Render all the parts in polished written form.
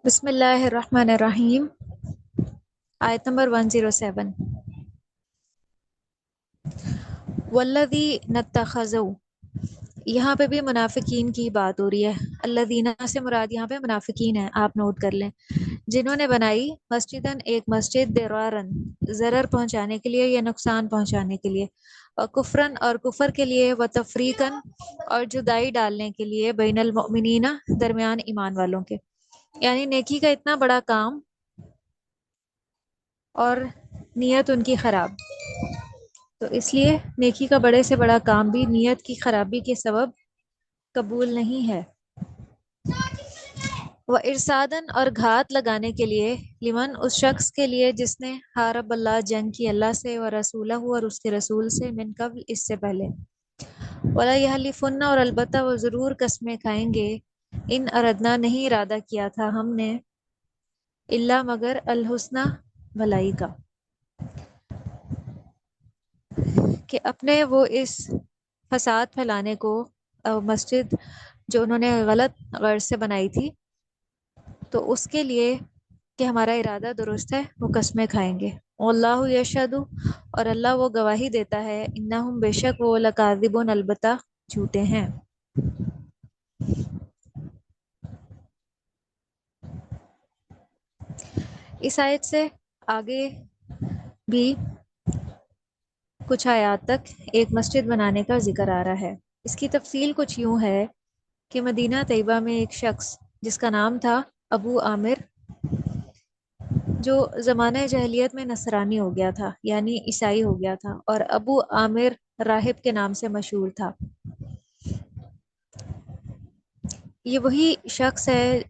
بسم اللہ الرحمن الرحیم۔ آیت نمبر 107۔ والذی نتخذوا، یہاں پہ بھی منافقین کی بات ہو رہی ہے۔ الذین سے مراد یہاں پہ منافقین ہیں، آپ نوٹ کر لیں۔ جنہوں نے بنائی مسجدن، ایک مسجد، درارن، ضرر پہنچانے کے لیے یا نقصان پہنچانے کے لیے، اور کفرن، اور کفر کے لیے، و تفریقن، اور جدائی ڈالنے کے لیے، بین المؤمنین، درمیان ایمان والوں کے، یعنی نیکی کا اتنا بڑا کام اور نیت ان کی خراب، تو اس لیے نیکی کا بڑے سے بڑا کام بھی نیت کی خرابی کے سبب قبول نہیں ہے۔ وہ ارسادن، اور گھات لگانے کے لیے، لمن، اس شخص کے لیے جس نے حارب اللہ، جنگ کی اللہ سے، و رسولہ، اور اس کے رسول سے، من قبل، اس سے پہلے، ولا یحلفن، اور البتہ وہ ضرور قسمیں کھائیں گے، ان اردنا، نہیں ارادہ کیا تھا ہم نے، اللہ مگر، الحسنہ، بھلائی کا، کہ اپنے وہ اس فساد پھیلانے کو، مسجد جو انہوں نے غلط غرض سے بنائی تھی، تو اس کے لیے کہ ہمارا ارادہ درست ہے، وہ قسمیں کھائیں گے۔ واللہ یشہد، اور اللہ وہ گواہی دیتا ہے، انہم، بے شک وہ، لکاذبون، البتہ جھوٹے ہیں۔ اس آیت سے آگے بھی کچھ آیات تک ایک مسجد بنانے کا ذکر آ رہا ہے۔ اس کی تفصیل کچھ یوں ہے کہ مدینہ طیبہ میں ایک شخص جس کا نام تھا ابو عامر، جو زمانہ جاہلیت میں نصرانی ہو گیا تھا، یعنی عیسائی ہو گیا تھا، اور ابو عامر راہب کے نام سے مشہور تھا۔ یہ وہی شخص ہے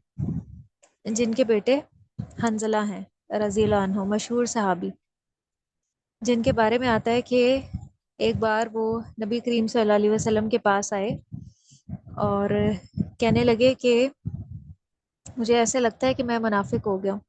جن کے بیٹے حنظلہ ہیں رضی اللہ عنہ، مشہور صحابی، جن کے بارے میں آتا ہے کہ ایک بار وہ نبی کریم صلی اللہ علیہ وسلم کے پاس آئے اور کہنے لگے کہ مجھے ایسے لگتا ہے کہ میں منافق ہو گیا ہوں۔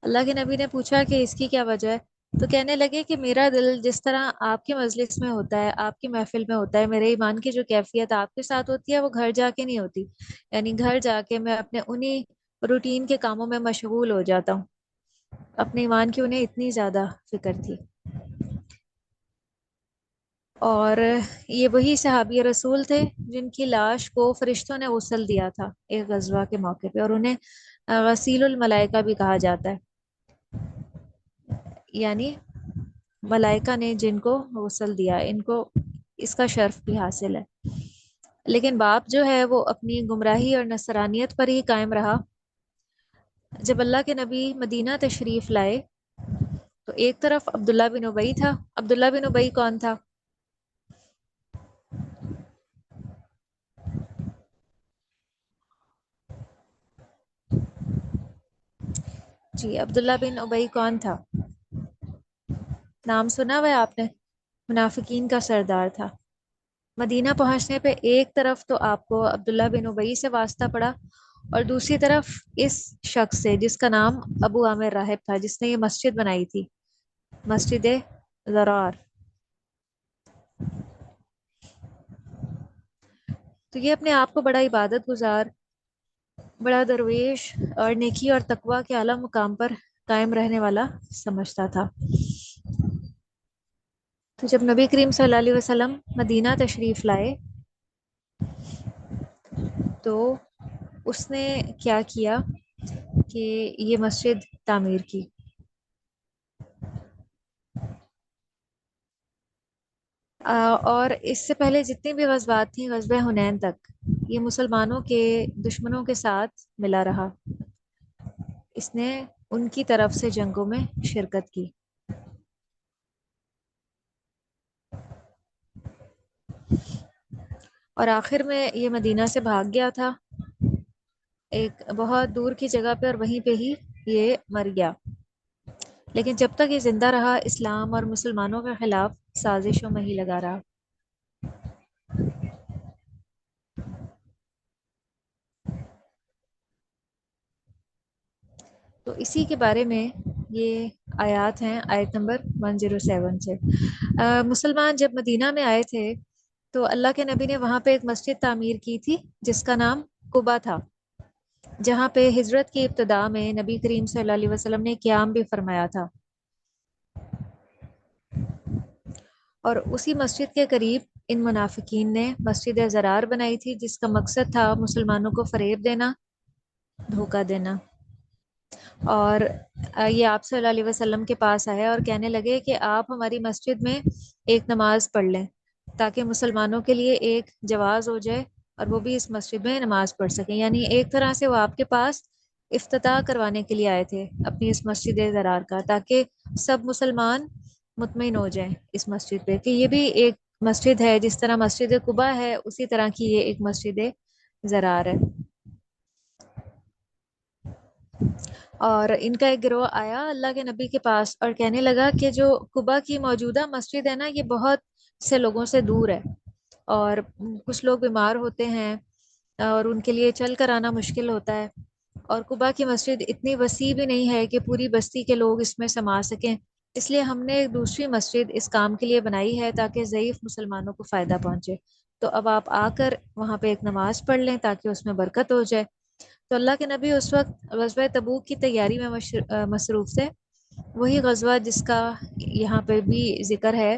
اللہ کے نبی نے پوچھا کہ اس کی کیا وجہ ہے، تو کہنے لگے کہ میرا دل جس طرح آپ کے مجلس میں ہوتا ہے، آپ کی محفل میں ہوتا ہے، میرے ایمان کی جو کیفیت آپ کے ساتھ ہوتی ہے وہ گھر جا کے نہیں ہوتی، یعنی گھر جا کے میں اپنے انہی روٹین کے کاموں میں مشغول ہو جاتا ہوں، اپنے ایمان کی انہیں اتنی زیادہ فکر تھی۔ اور یہ وہی صحابی رسول تھے جن کی لاش کو فرشتوں نے غسل دیا تھا ایک غزوہ کے موقع پہ، اور انہیں غسیل الملائکہ بھی کہا جاتا ہے، یعنی ملائکہ نے جن کو غسل دیا، ان کو اس کا شرف بھی حاصل ہے۔ لیکن باپ جو ہے وہ اپنی گمراہی اور نصرانیت پر ہی قائم رہا۔ جب اللہ کے نبی مدینہ تشریف لائے تو ایک طرف عبداللہ بن ابی تھا۔ عبداللہ بن ابی کون تھا؟ جی، عبداللہ بن ابی کون تھا؟ نام سنا ہوا ہے آپ نے؟ منافقین کا سردار تھا۔ مدینہ پہنچنے پہ ایک طرف تو آپ کو عبداللہ بن ابی سے واسطہ پڑا، اور دوسری طرف اس شخص سے جس کا نام ابو عامر راہب تھا، جس نے یہ مسجد بنائی تھی، مسجد ضرار۔ تو یہ اپنے آپ کو بڑا عبادت گزار، بڑا درویش، اور نیکی اور تقوی کے اعلیٰ مقام پر قائم رہنے والا سمجھتا تھا۔ تو جب نبی کریم صلی اللہ علیہ وسلم مدینہ تشریف لائے تو اس نے کیا کیا کہ یہ مسجد تعمیر کی۔ اور اس سے پہلے جتنی بھی غزوات تھیں، غزوہ حنین تک، یہ مسلمانوں کے دشمنوں کے ساتھ ملا رہا، اس نے ان کی طرف سے جنگوں میں شرکت کی۔ اور آخر میں یہ مدینہ سے بھاگ گیا تھا ایک بہت دور کی جگہ پہ، اور وہیں پہ ہی یہ مر گیا۔ لیکن جب تک یہ زندہ رہا، اسلام اور مسلمانوں کے خلاف سازشوں میں ہی لگا رہا۔ تو اسی کے بارے میں یہ آیات ہیں، آیت نمبر 107 سے۔ مسلمان جب مدینہ میں آئے تھے تو اللہ کے نبی نے وہاں پہ ایک مسجد تعمیر کی تھی جس کا نام قبا تھا۔ جہاں پہ ہجرت کی ابتدا میں نبی کریم صلی اللہ علیہ وسلم نے قیام بھی فرمایا تھا، اور اسی مسجد کے قریب ان منافقین نے مسجد زرار بنائی تھی، جس کا مقصد تھا مسلمانوں کو فریب دینا، دھوکہ دینا۔ اور یہ آپ صلی اللہ علیہ وسلم کے پاس آئے اور کہنے لگے کہ آپ ہماری مسجد میں ایک نماز پڑھ لیں تاکہ مسلمانوں کے لیے ایک جواز ہو جائے اور وہ بھی اس مسجد میں نماز پڑھ سکیں۔ یعنی ایک طرح سے وہ آپ کے پاس افتتاح کروانے کے لیے آئے تھے اپنی اس مسجد زرار کا، تاکہ سب مسلمان مطمئن ہو جائیں اس مسجد پہ کہ یہ بھی ایک مسجد ہے، جس طرح مسجد قباء ہے اسی طرح کی یہ ایک مسجد زرار ہے۔ اور ان کا ایک گروہ آیا اللہ کے نبی کے پاس اور کہنے لگا کہ جو قباء کی موجودہ مسجد ہے نا، یہ بہت سے لوگوں سے دور ہے، اور کچھ لوگ بیمار ہوتے ہیں اور ان کے لیے چل کر آنا مشکل ہوتا ہے، اور قباء کی مسجد اتنی وسیع بھی نہیں ہے کہ پوری بستی کے لوگ اس میں سما سکیں، اس لیے ہم نے ایک دوسری مسجد اس کام کے لیے بنائی ہے تاکہ ضعیف مسلمانوں کو فائدہ پہنچے، تو اب آپ آ کر وہاں پہ ایک نماز پڑھ لیں تاکہ اس میں برکت ہو جائے۔ تو اللہ کے نبی اس وقت غزوہ تبوک کی تیاری میں مصروف تھے، وہی غزوہ جس کا یہاں پہ بھی ذکر ہے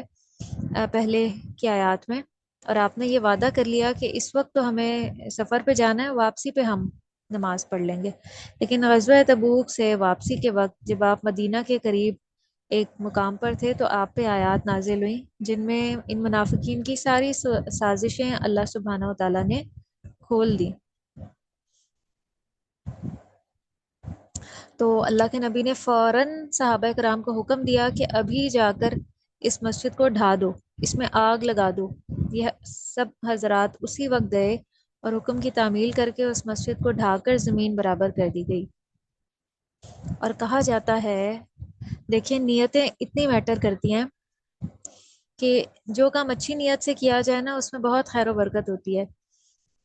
پہلے کی آیات میں، اور آپ نے یہ وعدہ کر لیا کہ اس وقت تو ہمیں سفر پہ جانا ہے، واپسی پہ ہم نماز پڑھ لیں گے۔ لیکن غزوہ تبوک سے واپسی کے وقت جب آپ مدینہ کے قریب ایک مقام پر تھے تو آپ پہ آیات نازل ہوئیں جن میں ان منافقین کی ساری سازشیں اللہ سبحانہ و تعالیٰ نے کھول دی۔ تو اللہ کے نبی نے فوراً صحابہ کرام کو حکم دیا کہ ابھی جا کر اس مسجد کو ڈھا دو، اس میں آگ لگا دو۔ یہ سب حضرات اسی وقت گئے اور حکم کی تعمیل کر کے اس مسجد کو ڈھا کر زمین برابر کر دی گئی۔ اور کہا جاتا ہے، دیکھیں نیتیں اتنی میٹر کرتی ہیں کہ جو کام اچھی نیت سے کیا جائے نا اس میں بہت خیر و برکت ہوتی ہے،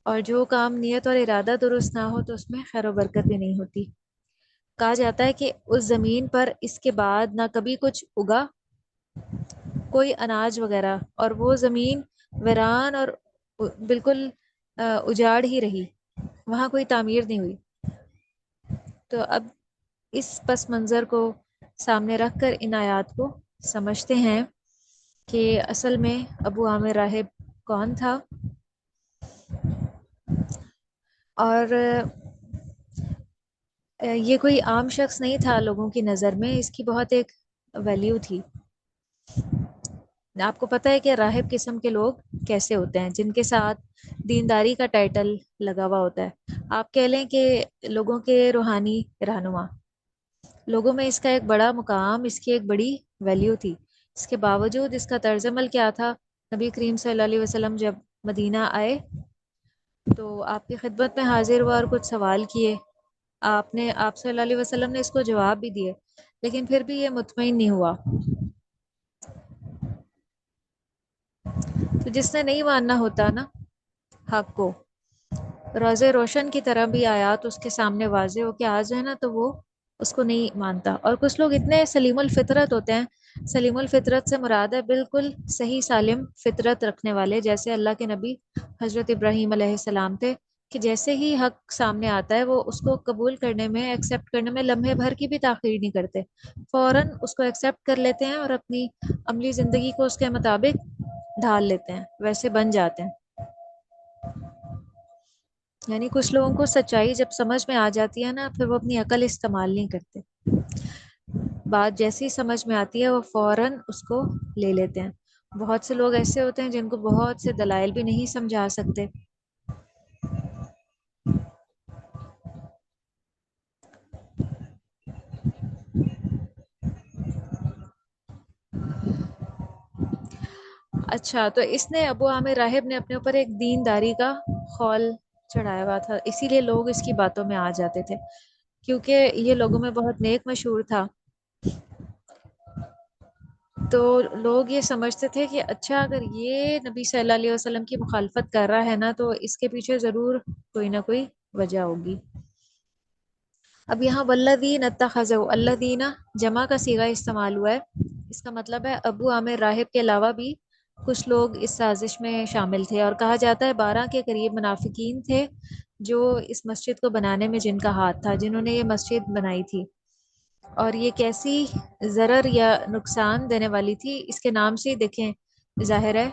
اور جو کام نیت اور ارادہ درست نہ ہو تو اس میں خیر و برکت بھی نہیں ہوتی۔ کہا جاتا ہے کہ اس زمین پر اس کے بعد نہ کبھی کچھ اگا، کوئی اناج وغیرہ، اور وہ زمین ویران اور بالکل اجاڑ ہی رہی، وہاں کوئی تعمیر نہیں ہوئی۔ تو اب اس پس منظر کو سامنے رکھ کر ان آیات کو سمجھتے ہیں کہ اصل میں ابو عامر راہب کون تھا، اور یہ کوئی عام شخص نہیں تھا لوگوں کی نظر میں، اس کی بہت ایک ویلیو تھی۔ آپ کو پتہ ہے کہ راہب قسم کے لوگ کیسے ہوتے ہیں، جن کے ساتھ دینداری کا ٹائٹل لگا ہوا ہوتا ہے، آپ کہہ لیں کہ لوگوں کے روحانی رہنما۔ لوگوں میں اس کا ایک بڑا مقام، اس کی ایک بڑی ویلیو تھی، اس کے باوجود اس کا طرز عمل کیا تھا۔ نبی کریم صلی اللہ علیہ وسلم جب مدینہ آئے تو آپ کی خدمت میں حاضر ہوا اور کچھ سوال کیے، آپ صلی اللہ علیہ وسلم نے اس کو جواب بھی دیے، لیکن پھر بھی یہ مطمئن نہیں ہوا۔ تو جس نے نہیں ماننا ہوتا نا حق کو، روز روشن کی طرح بھی آیات اس کے سامنے واضح ہو کے آ جائے نا تو وہ اس کو نہیں مانتا۔ اور کچھ لوگ اتنے سلیم الفطرت ہوتے ہیں، سلیم الفطرت سے مراد ہے بالکل صحیح سالم فطرت رکھنے والے، جیسے اللہ کے نبی حضرت ابراہیم علیہ السلام تھے، کہ جیسے ہی حق سامنے آتا ہے وہ اس کو قبول کرنے میں، ایکسیپٹ کرنے میں لمحے بھر کی بھی تاخیر نہیں کرتے، فوراً اس کو ایکسیپٹ کر لیتے ہیں اور اپنی عملی زندگی کو اس کے مطابق ڈھال لیتے ہیں، ویسے بن جاتے ہیں۔ یعنی کچھ لوگوں کو سچائی جب سمجھ میں آ جاتی ہے نا، پھر وہ اپنی عقل استعمال نہیں کرتے، بات جیسی سمجھ میں آتی ہے وہ فوراً اس کو لے لیتے ہیں۔ بہت سے لوگ ایسے ہوتے ہیں جن کو بہت سے دلائل بھی نہیں سمجھا سکتے۔ اچھا، تو اس نے ابو عامر راہب نے اپنے اوپر ایک دینداری کا خول چڑھایا ہوا تھا، اسی لیے لوگ اس کی باتوں میں آ جاتے تھے، کیونکہ یہ لوگوں میں بہت نیک مشہور تھا۔ تو لوگ یہ سمجھتے تھے کہ اچھا اگر یہ نبی صلی اللہ علیہ وسلم کی مخالفت کر رہا ہے نا تو اس کے پیچھے ضرور کوئی نہ کوئی وجہ ہوگی۔ اب یہاں والذین اتخذوا، الذین جمع کا صیغہ استعمال ہوا ہے، اس کا مطلب ہے ابو عامر راہب کے علاوہ بھی کچھ لوگ اس سازش میں شامل تھے، اور کہا جاتا ہے 12 کے قریب منافقین تھے جو اس مسجد کو بنانے میں جن کا ہاتھ تھا، جنہوں نے یہ مسجد بنائی تھی، اور یہ کیسی ضرر یا نقصان دینے والی تھی، اس کے نام سے ہی دیکھیں ظاہر ہے۔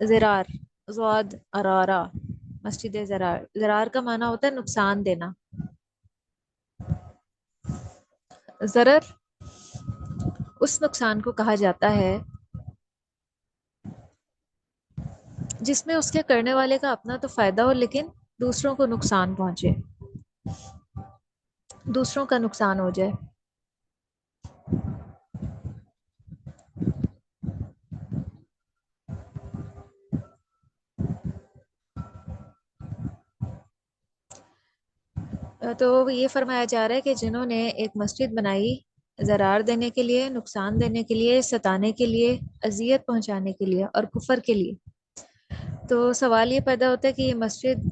زرار، زواد ارارا، مسجد زرار، زرار کا معنی ہوتا ہے نقصان دینا، ضرر اس نقصان کو کہا جاتا ہے جس میں اس کے کرنے والے کا اپنا تو فائدہ ہو لیکن دوسروں کو نقصان پہنچے، دوسروں کا نقصان ہو جائے۔ تو یہ فرمایا جا رہا ہے کہ جنہوں نے ایک مسجد بنائی ضرار دینے کے لیے، نقصان دینے کے لیے، ستانے کے لیے، اذیت پہنچانے کے لیے اور کفر کے لیے، تو سوال یہ پیدا ہوتا ہے کہ یہ مسجد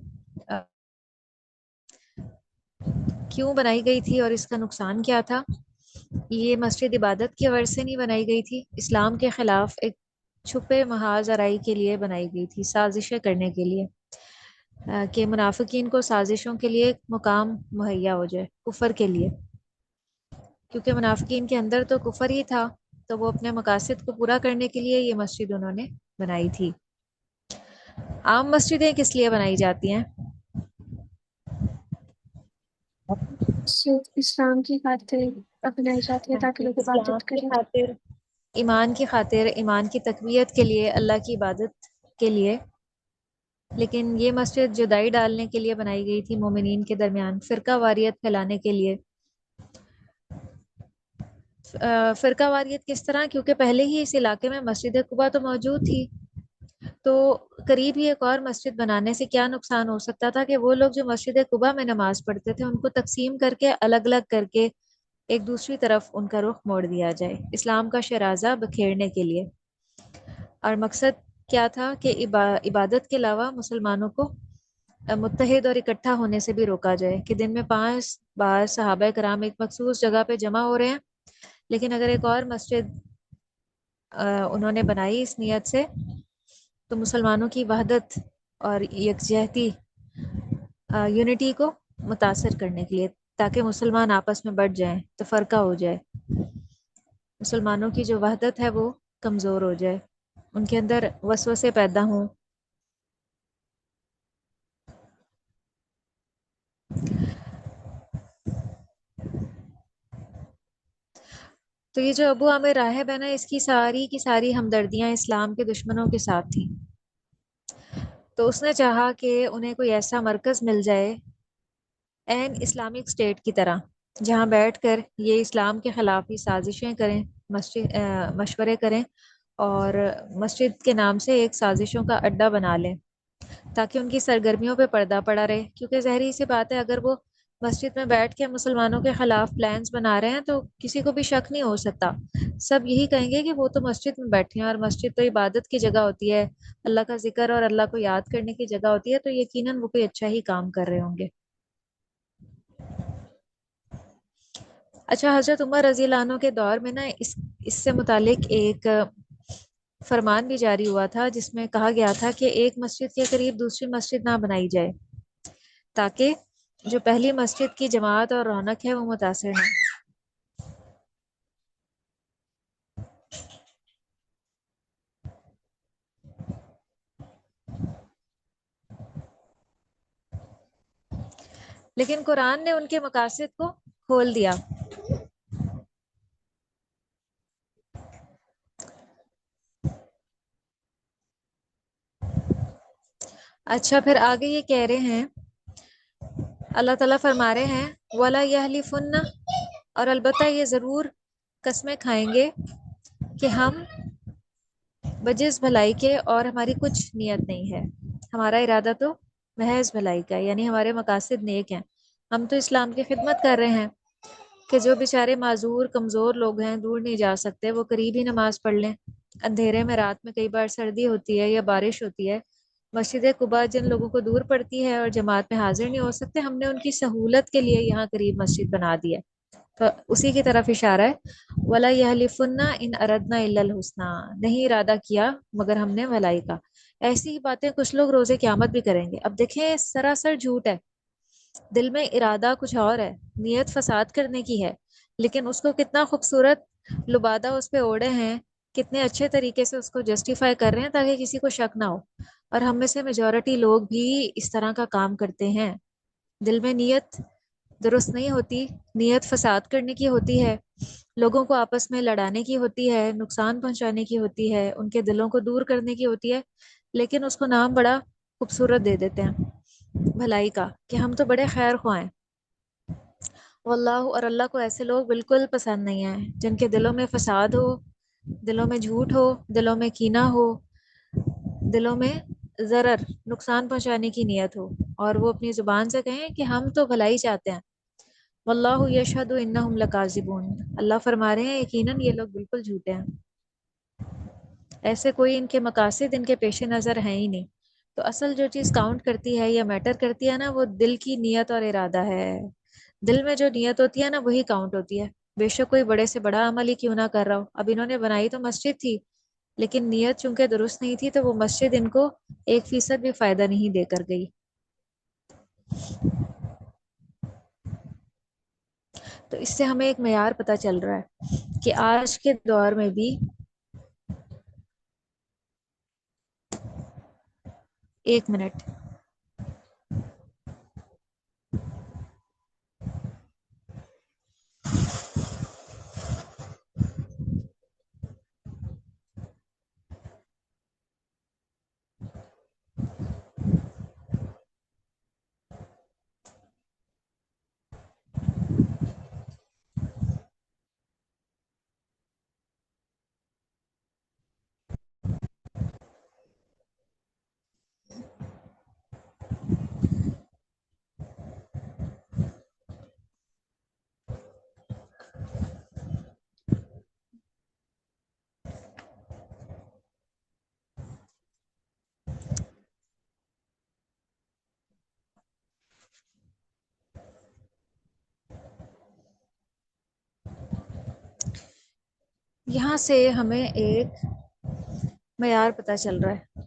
کیوں بنائی گئی تھی اور اس کا نقصان کیا تھا؟ یہ مسجد عبادت کی غرض سے نہیں بنائی گئی تھی، اسلام کے خلاف ایک چھپے محاذ آرائی کے لیے بنائی گئی تھی، سازشیں کرنے کے لیے، کہ منافقین کو سازشوں کے لیے ایک مقام مہیا ہو جائے، کفر کے لیے، کیونکہ منافقین کے اندر تو کفر ہی تھا، تو وہ اپنے مقاصد کو پورا کرنے کے لیے یہ مسجد انہوں نے بنائی تھی۔ عام مسجدیں کس لیے بنائی جاتی ہیں؟ صرف اسلام کی خاطر اپنائی جاتی ہے تاکہ لوگ اسلام عبادت کی کریں۔ خاطر، ایمان کی خاطر، ایمان کی تقویت کے لیے، اللہ کی عبادت کے لیے۔ لیکن یہ مسجد جدائی ڈالنے کے لیے بنائی گئی تھی، مومنین کے درمیان فرقہ واریت پھیلانے کے لیے۔ فرقہ واریت کس طرح؟ کیونکہ پہلے ہی اس علاقے میں مسجد قباء تو موجود تھی، تو قریب ہی ایک اور مسجد بنانے سے کیا نقصان ہو سکتا تھا کہ وہ لوگ جو مسجد قباء میں نماز پڑھتے تھے ان کو تقسیم کر کے، الگ الگ کر کے ایک دوسری طرف ان کا رخ موڑ دیا جائے، اسلام کا شرازہ بکھیرنے کے لیے۔ اور مقصد کیا تھا کہ عبادت کے علاوہ مسلمانوں کو متحد اور اکٹھا ہونے سے بھی روکا جائے، کہ دن میں 5 بار صحابہ کرام ایک مخصوص جگہ پہ جمع ہو رہے ہیں، لیکن اگر ایک اور مسجد انہوں نے بنائی اس نیت سے تو مسلمانوں کی وحدت اور یکجہتی، یونٹی کو متاثر کرنے کے لیے، تاکہ مسلمان آپس میں بٹ جائیں، تفرقہ ہو جائے، مسلمانوں کی جو وحدت ہے وہ کمزور ہو جائے، ان کے اندر وسوسے پیدا ہوں۔ تو یہ جو ابو عامر راہب ہے نا، اس کی ساری ہمدردیاں اسلام کے دشمنوں کے ساتھ تھیں، تو اس نے چاہا کہ انہیں کوئی ایسا مرکز مل جائے این اسلامک اسٹیٹ کی طرح، جہاں بیٹھ کر یہ اسلام کے خلاف ہی سازشیں کریں، مشورے کریں، اور مسجد کے نام سے ایک سازشوں کا اڈا بنا لیں، تاکہ ان کی سرگرمیوں پہ پردہ پڑا رہے، کیونکہ ظاہری سی بات ہے اگر وہ مسجد میں بیٹھ کے مسلمانوں کے خلاف پلانز بنا رہے ہیں تو کسی کو بھی شک نہیں ہو سکتا، سب یہی کہیں گے کہ وہ تو مسجد میں بیٹھے ہیں، اور مسجد تو عبادت کی جگہ ہوتی ہے، اللہ کا ذکر اور اللہ کو یاد کرنے کی جگہ ہوتی ہے، تو یقیناً وہ کوئی اچھا ہی کام کر رہے ہوں گے۔ اچھا، حضرت عمر رضی اللہ عنہ کے دور میں نا اس سے متعلق ایک فرمان بھی جاری ہوا تھا، جس میں کہا گیا تھا کہ ایک مسجد کے قریب دوسری مسجد نہ بنائی جائے، تاکہ جو پہلی مسجد کی جماعت اور رونق ہے وہ متاثر نہ ہو۔ لیکن قرآن نے ان کے مقاصد کو کھول دیا۔ اچھا، پھر آگے یہ کہہ رہے ہیں، اللہ تعالیٰ فرما رہے ہیں وَلَا يَحْلِفُنَّ، اور البتہ یہ ضرور قسمیں کھائیں گے کہ ہم بجز بھلائی کے اور ہماری کچھ نیت نہیں ہے، ہمارا ارادہ تو محض بھلائی کا ہے، یعنی ہمارے مقاصد نیک ہیں، ہم تو اسلام کی خدمت کر رہے ہیں، کہ جو بیچارے معذور کمزور لوگ ہیں، دور نہیں جا سکتے، وہ قریب ہی نماز پڑھ لیں، اندھیرے میں رات میں کئی بار سردی ہوتی ہے یا بارش ہوتی ہے، مسجد قباء جن لوگوں کو دور پڑتی ہے اور جماعت میں حاضر نہیں ہو سکتے، ہم نے ان کی سہولت کے لیے یہاں قریب مسجد بنا دی ہے، تو اسی کی طرف اشارہ ہے، وَلَا يَحْلِفُنَّ إِنْ أَرَدْنَا إِلَّا الْحُسْنَى، نہیں ارادہ کیا مگر ہم نے بھلائی کا۔ ایسی ہی باتیں کچھ لوگ روزے قیامت بھی کریں گے۔ اب دیکھیں سراسر جھوٹ ہے، دل میں ارادہ کچھ اور ہے، نیت فساد کرنے کی ہے، لیکن اس کو کتنا خوبصورت لبادہ اس پہ اوڑے ہیں، کتنے اچھے طریقے سے اس کو جسٹیفائی کر رہے ہیں تاکہ کسی کو شک نہ ہو۔ اور ہم میں سے میجورٹی لوگ بھی اس طرح کا کام کرتے ہیں۔ دل میں نیت درست نہیں ہوتی، نیت فساد کرنے کی ہوتی ہے، لوگوں کو آپس میں لڑانے کی ہوتی ہے، نقصان پہنچانے کی ہوتی ہے، ان کے دلوں کو دور کرنے کی ہوتی ہے، لیکن اس کو نام بڑا خوبصورت دے دیتے ہیں بھلائی کا، کہ ہم تو بڑے خیر خواہ ہیں۔ واللہ، اور اللہ کو ایسے لوگ بالکل پسند نہیں ہیں جن کے دلوں میں فساد ہو، دلوں میں جھوٹ ہو، دلوں میں کینہ ہو، دلوں میں ضرر نقصان پہنچانے کی نیت ہو، اور وہ اپنی زبان سے کہیں کہ ہم تو بھلائی چاہتے ہیں۔ واللہ یشہد انہم لکاذبون، اللہ فرما رہے ہیں یقیناً یہ لوگ بالکل جھوٹے ہیں، ایسے کوئی ان کے مقاصد ان کے پیش نظر ہیں ہی نہیں۔ تو اصل جو چیز کاؤنٹ کرتی ہے یا میٹر کرتی ہے نا، وہ دل کی نیت اور ارادہ ہے۔ دل میں جو نیت ہوتی ہے نا، وہی کاؤنٹ ہوتی ہے، بے شک کوئی بڑے سے بڑا عمل ہی کیوں نہ کر رہا ہو۔ اب انہوں نے بنائی تو مسجد تھی، لیکن نیت چونکہ درست نہیں تھی تو وہ مسجد ان کو 1% بھی فائدہ نہیں دے کر گئی۔ تو اس سے ہمیں ایک معیار پتہ چل رہا ہے کہ آج کے دور میں بھی ایک منٹ، یہاں سے ہمیں ایک معیار پتہ چل رہا ہے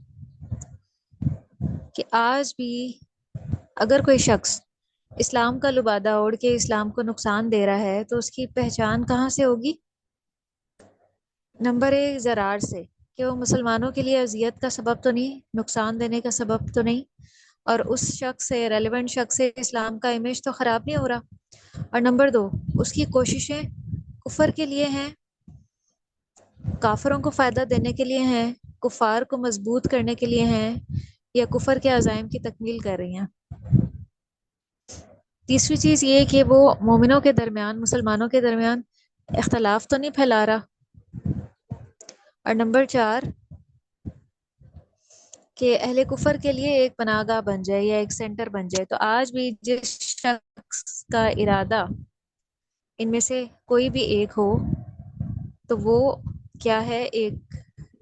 کہ آج بھی اگر کوئی شخص اسلام کا لبادہ اوڑھ کے اسلام کو نقصان دے رہا ہے تو اس کی پہچان کہاں سے ہوگی؟ نمبر ایک، زرار سے، کہ وہ مسلمانوں کے لیے اذیت کا سبب تو نہیں، نقصان دینے کا سبب تو نہیں، اور اس شخص سے، ریلیونٹ شخص سے اسلام کا امیج تو خراب نہیں ہو رہا۔ اور نمبر دو، اس کی کوششیں کفر کے لیے ہیں، کافروں کو فائدہ دینے کے لیے ہیں، کفار کو مضبوط کرنے کے لیے ہیں، یا کفر کے عزائم کی تکمیل کر رہی ہیں۔ تیسری چیز یہ کہ وہ مومنوں کے درمیان، مسلمانوں کے درمیان اختلاف تو نہیں پھیلا رہا۔ اور نمبر چار، کہ اہل کفر کے لیے ایک پناہ گاہ بن جائے یا ایک سینٹر بن جائے۔ تو آج بھی جس شخص کا ارادہ ان میں سے کوئی بھی ایک ہو تو وہ کیا ہے، ایک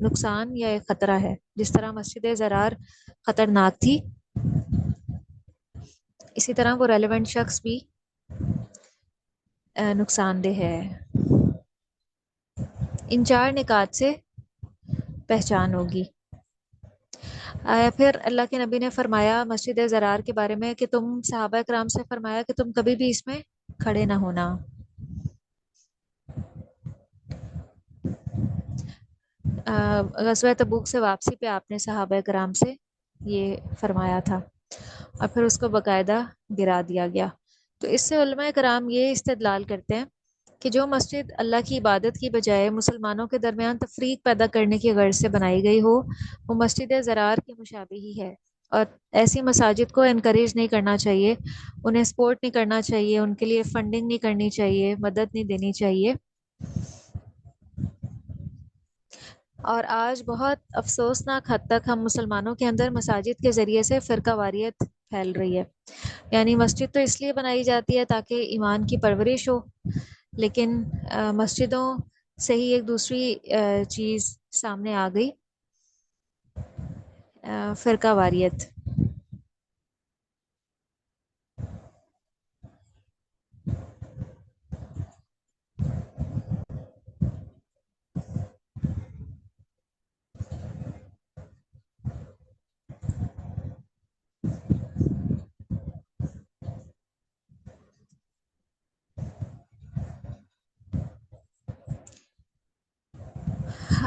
نقصان یا ایک خطرہ ہے۔ جس طرح مسجد زرار خطرناک تھی، اسی طرح وہ ریلیونٹ شخص بھی نقصان دہ ہے۔ ان چار نکات سے پہچان ہوگی۔ پھر اللہ کے نبی نے فرمایا مسجد زرار کے بارے میں کہ تم، صحابہ کرام سے فرمایا کہ تم کبھی بھی اس میں کھڑے نہ ہونا۔ غزوہ تبوک سے واپسی پہ آپ نے صحابہ کرام سے یہ فرمایا تھا، اور پھر اس کو باقاعدہ گرا دیا گیا۔ تو اس سے علماء کرام یہ استدلال کرتے ہیں کہ جو مسجد اللہ کی عبادت کی بجائے مسلمانوں کے درمیان تفریق پیدا کرنے کی غرض سے بنائی گئی ہو، وہ مسجد زرار کے مشابہ ہی ہے، اور ایسی مساجد کو انکریج نہیں کرنا چاہیے، انہیں سپورٹ نہیں کرنا چاہیے، ان کے لیے فنڈنگ نہیں کرنی چاہیے، مدد نہیں دینی چاہیے۔ اور آج بہت افسوسناک حد تک ہم مسلمانوں کے اندر مساجد کے ذریعے سے فرقہ واریت پھیل رہی ہے۔ یعنی مسجد تو اس لیے بنائی جاتی ہے تاکہ ایمان کی پرورش ہو، لیکن مسجدوں سے ہی ایک دوسری چیز سامنے آ گئی، فرقہ واریت۔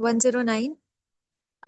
109,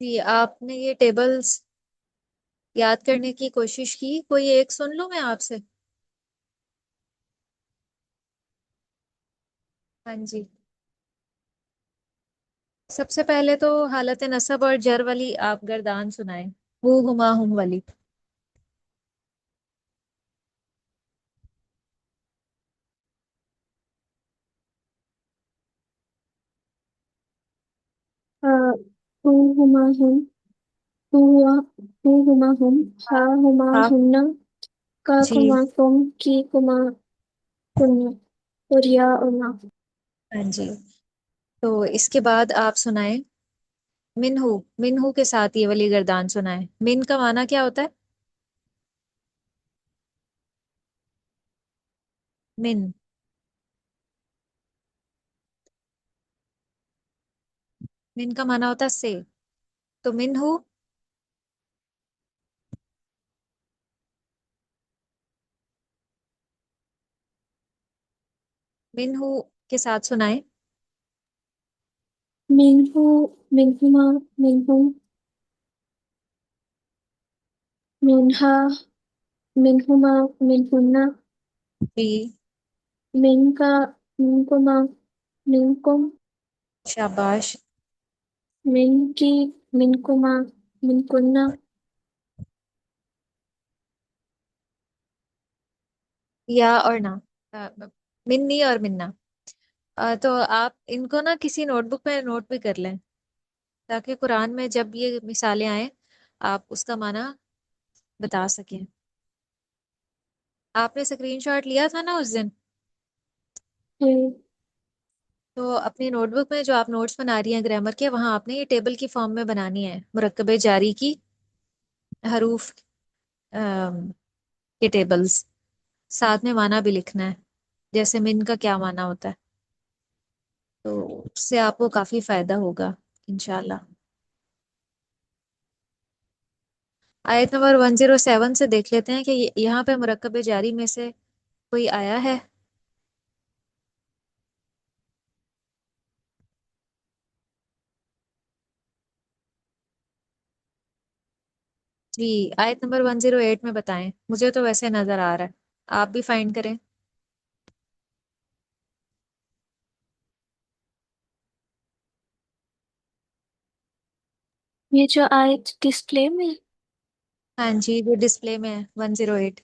جی آپ نے یہ ٹیبلز یاد کرنے کی کوشش کی، کوئی ایک سن لوں میں آپ سے؟ ہاں جی، سب سے پہلے تو حالت نصب اور جر والی آپ گردان سنائیں، ہو ہما ہم والی۔ ہو ہما ہم، ہوا ہو ہما ہم، ہا ہما آپ ہمنا، کا جی کما کم، کی کما کنیا، اور یا اور نا۔ ہاں جی، تو اس کے بعد آپ سنائیں منہو، منہو کے ساتھ یہ والی گردان سنائیں۔ من کا معنی کیا ہوتا ہے؟ من، من کا معنی ہوتا ہے سے، تو منہو، منہو کے ساتھ سنائیں۔ منہو، منہما، منہم، منہا، منہما، منہنا، جی من کا، منکما، منکم، شاباش۔ من کی، منکما، منکنہ۔ یا اور نہ، منی اور منا، تو آپ ان کو نا کسی نوٹ بک میں نوٹ بھی کر لیں، تاکہ قرآن میں جب یہ مثالیں آئیں آپ اس کا معنی بتا سکیں۔ آپ نے اسکرین شاٹ لیا تھا نا اس دن؟ تو اپنی نوٹ بک میں جو آپ نوٹس بنا رہی ہیں گرامر کے، وہاں آپ نے یہ ٹیبل کی فارم میں بنانی ہے، مرکب جاری کی حروف کے ٹیبلز، ساتھ میں معنی بھی لکھنا ہے، جیسے من کا کیا معنی ہوتا ہے، تو اس سے آپ کو کافی فائدہ ہوگا انشاءاللہ۔ آیت نمبر 107 سے دیکھ لیتے ہیں کہ یہاں پہ مرکب جاری میں سے کوئی آیا ہے؟ جی آیت نمبر 108 میں بتائیں، مجھے تو ویسے نظر آ رہا ہے، آپ بھی فائنڈ کریں۔ یہ جو آیت ڈسپلے میں، ہاں جی جو ڈسپلے میں ہے 108۔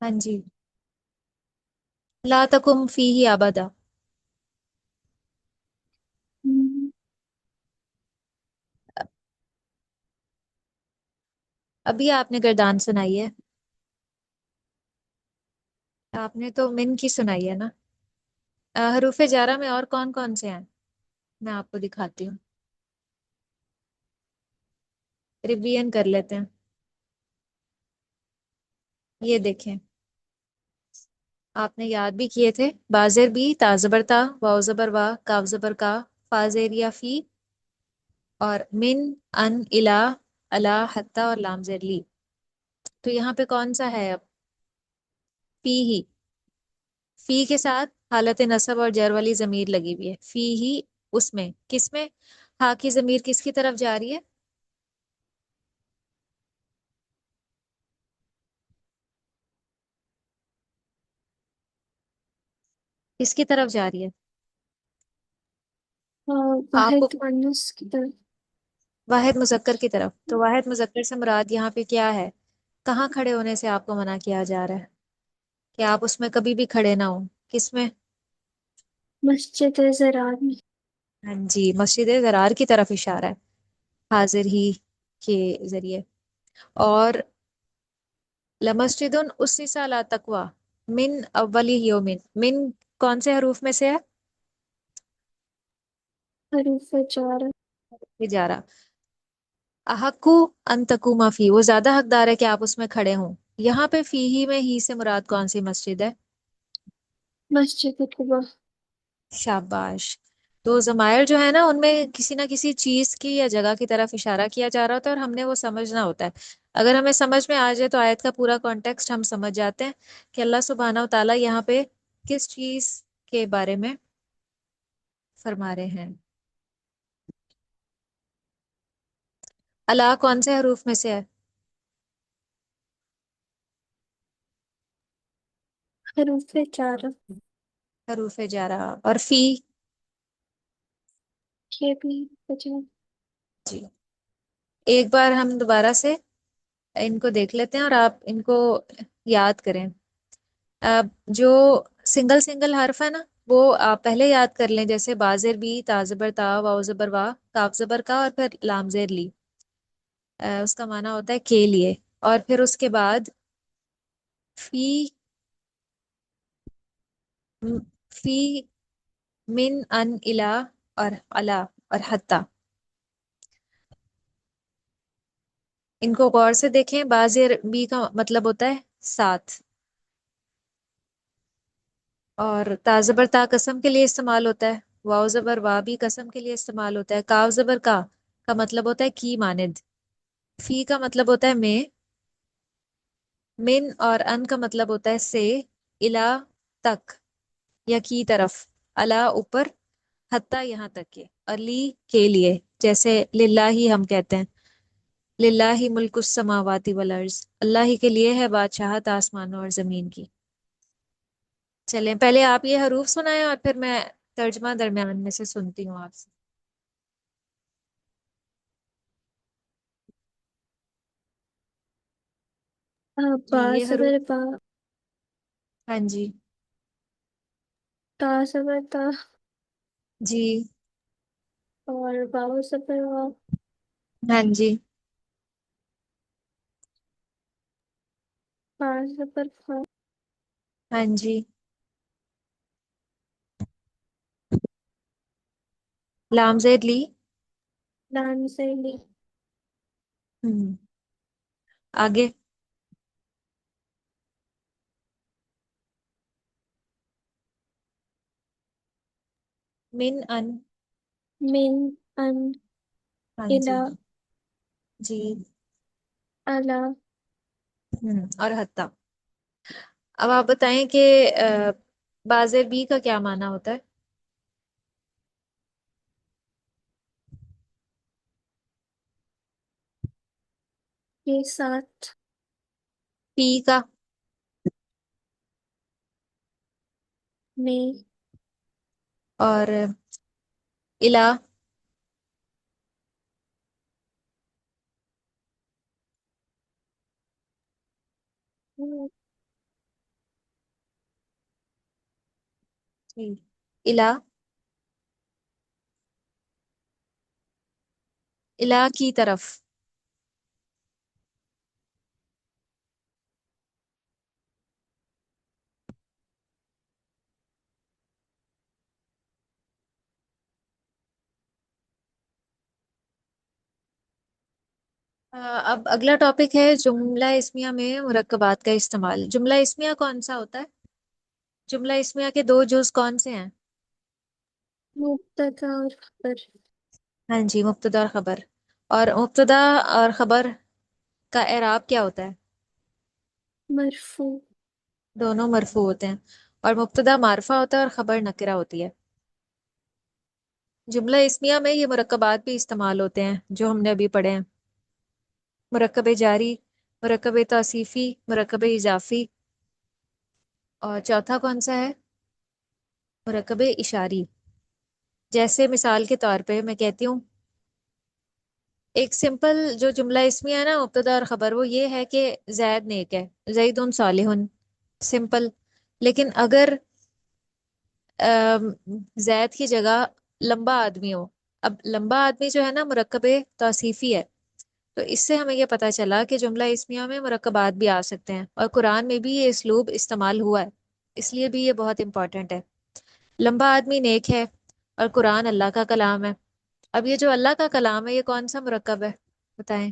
ہاں جی، لا تکم فیہ ابدا، ابھی آپ نے گردان سنائی ہے، آپ نے تو من کی سنائی ہے نا۔ حروف جارہ میں اور کون کون سے ہیں، میں آپ کو دکھاتی ہوں، ریویژن کر لیتے ہیں۔ یہ دیکھیں، آپ نے یاد بھی کیے تھے، بازر بی، تا زبر تا، واو زبر وا، کاف زبر کا، فا زیر یا فی، اور من، ان، الا، الا، حتی اور لام زیر لی۔ تو یہاں پہ کون سا ہے اب؟ فی ہی، فی کے ساتھ حالت نصب اور جر والی ضمیر لگی ہوئی ہے، فی ہی، اس میں، کس میں؟ ہا کی ضمیر کس کی طرف جا رہی ہے؟ کس کی طرف جا رہی ہے؟ آپ کو واحد مؤنث کی طرف۔ واحد مذکر کی طرف، تو واحد مذکر سے مراد یہاں پہ کیا ہے؟ کہاں کھڑے ہونے سے آپ کو منع کیا جا رہا ہے کہ آپ اس میں کبھی بھی کھڑے نہ ہوں؟ کس میں؟ مسجد زرار میں۔ ہاں جی، مسجد ضرار کی طرف اشارہ ہے حاضر ہی کے ذریعے۔ اور لمسجد اسس علی تقوی من اول یوم، من کون سے حروف میں سے ہے؟ حروف جارہ۔ جارہ، احقو ان تقوم فی، وہ زیادہ حقدار ہے کہ آپ اس میں کھڑے ہوں۔ یہاں پہ فی ہی میں ہی سے مراد کون سی مسجد ہے؟ مسجد قباء۔ شاباش، تو ضمائر جو ہے نا ان میں کسی نہ کسی چیز کی یا جگہ کی طرف اشارہ کیا جا رہا ہوتا ہے اور ہم نے وہ سمجھنا ہوتا ہے. اگر ہمیں سمجھ میں آ جائے تو آیت کا پورا کانٹیکسٹ ہم سمجھ جاتے ہیں کہ اللہ سبحانہ و تعالیٰ یہاں پہ کس چیز کے بارے میں فرما رہے ہیں. اللہ کون سے حروف میں سے ہے؟ حروف جر. حروف جارہ. اور فی؟ یہ بھی بچا. جی. ایک بار ہم دوبارہ سے ان کو دیکھ لیتے ہیں اور آپ ان کو یاد کریں. اب جو سنگل سنگل حرف ہے نا وہ آپ پہلے یاد کر لیں، جیسے بازر بی، تا زبر تا، واو زبر وا، کاف زبر کا، اور پھر لام زیر لی. اس کا معنی ہوتا ہے کے لیے. اور پھر اس کے بعد فی، فی، من، ان، الا، اور الا، اور حتی. ان کو غور سے دیکھیں. بازر بی کا مطلب ہوتا ہے ساتھ، اور تا زبر تا قسم کے لیے استعمال ہوتا ہے. واو زبر وا بھی قسم کے لیے استعمال ہوتا ہے. کاف زبر کا مطلب ہوتا ہے کی مانند. فی کا مطلب ہوتا ہے میں. من اور ان کا مطلب ہوتا ہے سے، الا تک یا کی طرف، الا اوپر، حتی یہاں تک کے، علی کے لیے. جیسے للہ ہی ہم کہتے ہیں، للہ ملک السماوات والارض، اللہ ہی کے لیے ہے بادشاہت آسمانوں اور زمین کی. چلیں پہلے آپ یہ حروف سنائیں اور پھر میں ترجمہ درمیان میں سے سنتی ہوں آپ سے. جی با یہ حروف. زبر با. ہاں جی. تا زبر تا. جی. اور واو زبر وا. ہاں جی. فا زبر فا. ہاں جی. لام زید لی. لام زیر لی. ہوں. آگے. من، ان. من، ان، ہاں جی. الا، جی. الا. اور حتی. اب آپ بتائیں کہ بازر بی کا کیا معنی ہوتا ہے؟ یہ ساتھ. پی کا؟ میں. اور الا؟ جی. الا؟ الا کی طرف. اب اگلا ٹاپک ہے جملہ اسمیہ میں مرکبات کا استعمال. جملہ اسمیہ کون سا ہوتا ہے؟ جملہ اسمیہ کے دو جز کون سے ہیں؟ مبتدا اور خبر. ہاں جی، مبتدا اور خبر. اور مبتدا اور خبر کا اعراب کیا ہوتا ہے؟ مرفوع. دونوں مرفوع ہوتے ہیں. اور مبتدا معرفہ ہوتا ہے اور خبر نکرہ ہوتی ہے. جملہ اسمیہ میں یہ مرکبات بھی استعمال ہوتے ہیں جو ہم نے ابھی پڑھے ہیں: مرکب جاری، مرکب توصیفی، مرکب اضافی، اور چوتھا کون سا ہے؟ مرکب اشاری. جیسے مثال کے طور پہ میں کہتی ہوں، ایک سمپل جو جملہ اسمیہ ہے نا مبتدا اور خبر، وہ یہ ہے کہ زید نیک ہے، زید صالح. سمپل. لیکن اگر زید کی جگہ لمبا آدمی ہو، اب لمبا آدمی جو ہے نا مرکب توصیفی ہے، تو اس سے ہمیں یہ پتا چلا کہ جملہ اسمیہ میں مرکبات بھی آ سکتے ہیں، اور قرآن میں بھی یہ اسلوب استعمال ہوا ہے. اس لیے بھی یہ بہت امپورٹنٹ ہے. لمبا آدمی نیک ہے اور قرآن اللہ کا کلام ہے. اب یہ جو اللہ کا کلام ہے یہ کون سا مرکب ہے؟ بتائیں.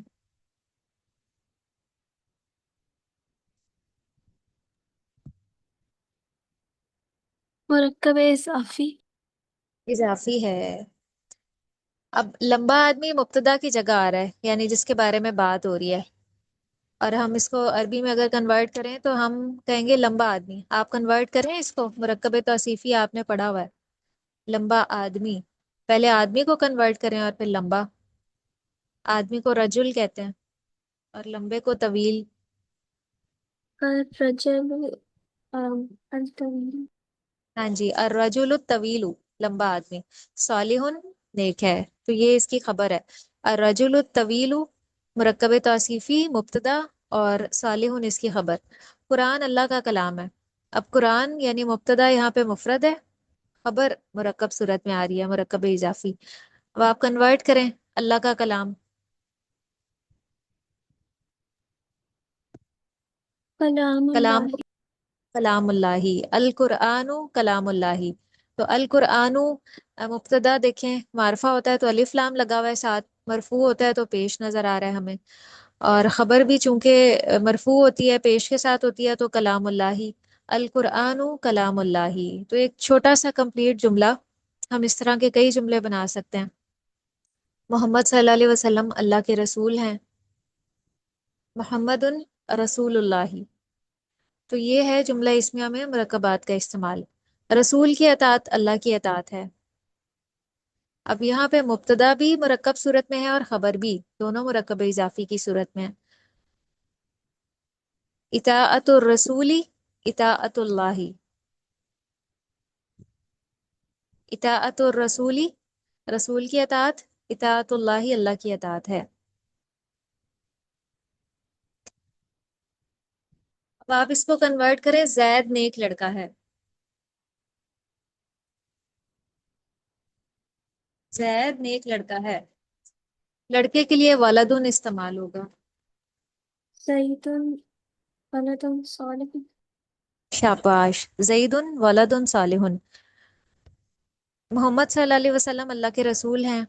مرکب اضافی. اضافی ہے۔ اب لمبا آدمی مبتدا کی جگہ آ رہا ہے، یعنی جس کے بارے میں بات ہو رہی ہے، اور ہم اس کو عربی میں اگر کنورٹ کریں تو ہم کہیں گے لمبا آدمی۔ آپ کنورٹ کریں اس کو، مرکب توصیفی آپ نے پڑھا ہوا ہے، لمبا آدمی، پہلے آدمی کو کنورٹ کریں اور پھر لمبا۔ آدمی کو رجل کہتے ہیں اور لمبے کو طویل۔ الرجل الطويل. ہاں جی، الرجل الطویل، لمبا آدمی، صالح نیک ہے، تو یہ اس کی خبر ہے۔ الرجل الطویل مرکب توصیفی مبتدا، اور صالح اس کی خبر۔ قرآن اللہ کا کلام ہے۔ اب قرآن یعنی مبتدا یہاں پہ مفرد ہے، خبر مرکب صورت میں آ رہی ہے، مرکب اضافی۔ اب آپ کنورٹ کریں، اللہ کا کلام، كلام کلام، الله. کلام اللہ، القرآن کلام اللہ۔ تو القرآن مبتدا دیکھیں، معرفہ ہوتا ہے تو الف لام لگا ہوا ہے ساتھ، مرفوع ہوتا ہے تو پیش نظر آ رہا ہے ہمیں، اور خبر بھی چونکہ مرفوع ہوتی ہے پیش کے ساتھ ہوتی ہے تو کلام اللہ، القرآن کلام اللہ۔ تو ایک چھوٹا سا کمپلیٹ جملہ، ہم اس طرح کے کئی جملے بنا سکتے ہیں۔ محمد صلی اللہ علیہ وسلم اللہ کے رسول ہیں، محمد رسول اللہ۔ تو یہ ہے جملہ اسمیہ میں مرکبات کا استعمال۔ رسول کی اطاعت اللہ کی اطاعت ہے۔ اب یہاں پہ مبتدا بھی مرکب صورت میں ہے اور خبر بھی، دونوں مرکب اضافی کی صورت میں ہے۔ اطاعت الرسول، اطاعت اللہ، اطاعت الرسول رسول کی اطاعت، اطاعت اللہ اللہ کی اطاعت ہے۔ اب آپ اس کو کنورٹ کریں، زید نیک لڑکا ہے، زید نیک لڑکا ہے، لڑکے کے لیے ولدن استعمال ہوگا۔ زيد ولد صالح. شاباش، زید ولد صالح، محمد صلی اللہ علیہ وسلم اللہ کے رسول ہیں۔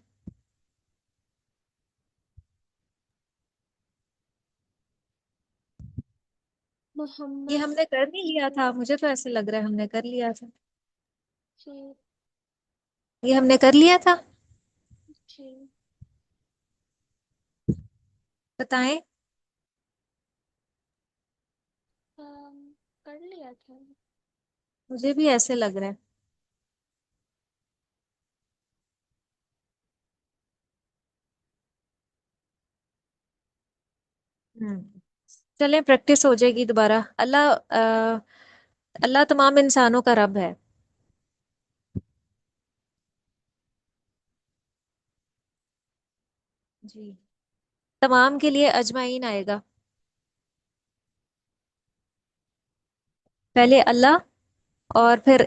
یہ محمد. ہم نے کر نہیں لیا تھا؟ مجھے تو ایسے لگ رہا ہے ہم نے کر لیا تھا، جی. یہ ہم نے کر لیا تھا، جی. بتائیں۔ کر لیا تھا. مجھے بھی ایسے لگ رہا ہے۔ ہوں، چلیں پریکٹس ہو جائے گی دوبارہ۔ اللہ تمام انسانوں کا رب ہے۔ جی، تمام کے لیے اجمعین آئے گا، پہلے اللہ اور پھر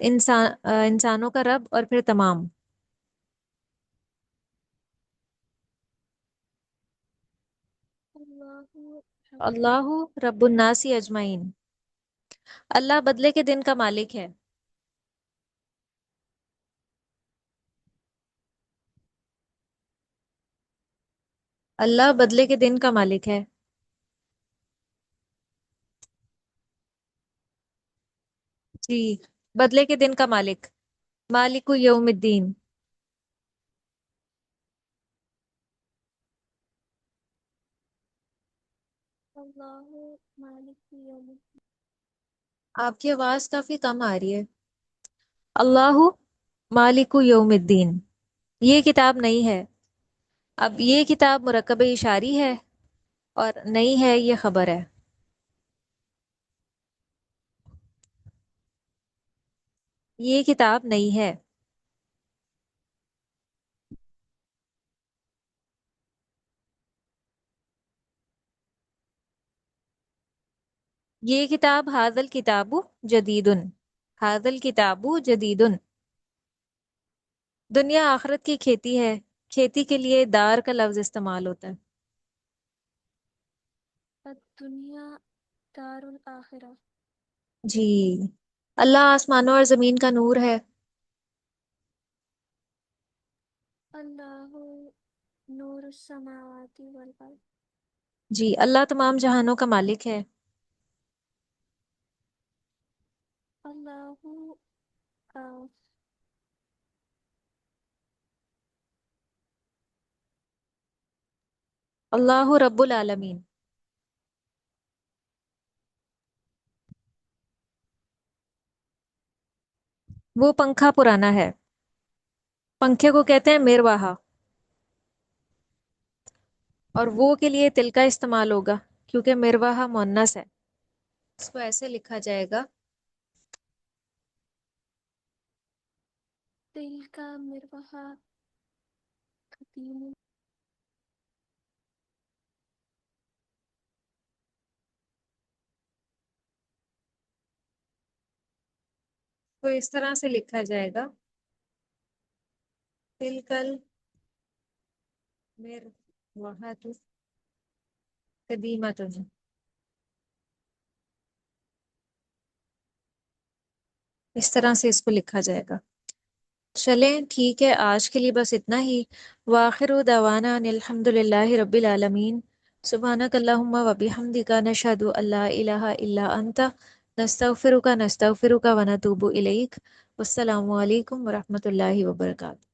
انسانوں کا رب اور پھر تمام۔ اللہ رب. اللہ رب الناس اجمعین، اللہ بدلے کے دن کا مالک ہے۔ اللہ بدلے کے دن کا مالک ہے۔ جی، بدلے کے دن کا مالک، مالک یوم الدین۔ اللہ مالک یوم. آپ کی آواز کافی کم آ رہی ہے۔ اللہ مالک یوم الدین، یہ کتاب نہیں ہے۔ اب یہ کتاب مرکب اشاری ہے اور نہیں ہے یہ خبر ہے۔ یہ کتاب نہیں ہے، یہ کتاب حاضل کتاب جدید، حاضل کتاب جدید۔ دنیا آخرت کی کھیتی ہے، کھیتی کے لیے دار کا لفظ استعمال ہوتا ہے۔ الدنیا دار الآخرہ. جی، اللہ آسمانوں اور زمین کا نور ہے۔ اللہ نور السماوات والارض. جی، اللہ تمام جہانوں کا مالک ہے۔ اللہ اللہ رب العالمین. وہ پنکھا پرانا ہے. پنکھے کو کہتے ہیں مرواہا. اور وہ کے لیے تل کا استعمال ہوگا کیونکہ مرواہا مؤنث ہے. اس کو ایسے لکھا جائے گا. دل کا مرواہ قدیم. تو اس طرح سے لکھا جائے گا. تلکل مرواہۃ قدیمۃ. اس طرح سے اس کو لکھا جائے گا. چلیں ٹھیک ہے، آج کے لیے بس اتنا ہی. وآخر دعوانا ان الحمد للہ رب العالمین. سبحانک اللہم و بحمدک نشہد ان لا الہ الا انت نستغفرک ونتوب الیک. والسلام علیکم ورحمۃ اللہ وبرکاتہ.